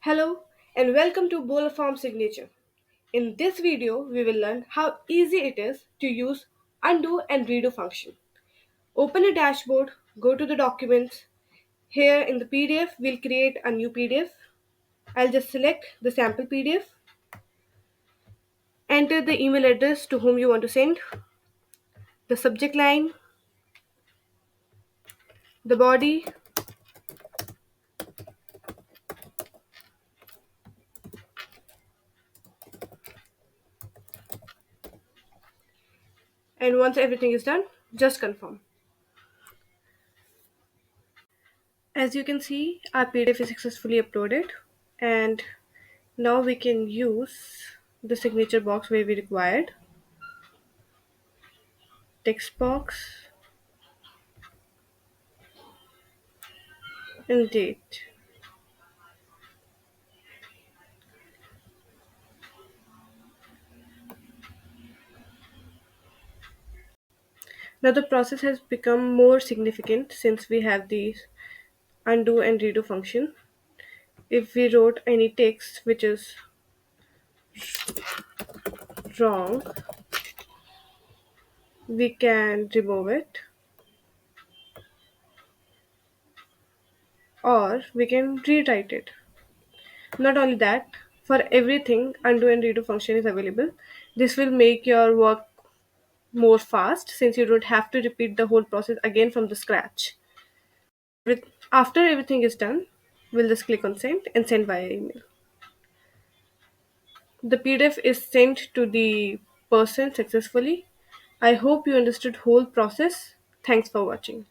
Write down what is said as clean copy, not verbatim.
Hello and welcome to Bowler Farm Signature. In this video, we will learn how easy it is to use undo and redo function. Open a dashboard, go to the documents. Here in the PDF, we'll create a new PDF. I'll just select the sample PDF, enter the email address to whom you want to send, the subject line, the body, and once everything is done, just confirm. As you can see, our PDF is successfully uploaded, and now we can use the signature box where we required, text box, and date. Now the process has become more significant since we have the undo and redo function. If we wrote any text which is wrong, we can remove it, or we can rewrite it. Not only that, for everything, undo and redo function is available. This will make your work more fast since you don't have to repeat the whole process again from the scratch. After everything is done, we'll just click on send and send via email. The PDF is sent to the person successfully. I hope you understood whole process. Thanks for watching.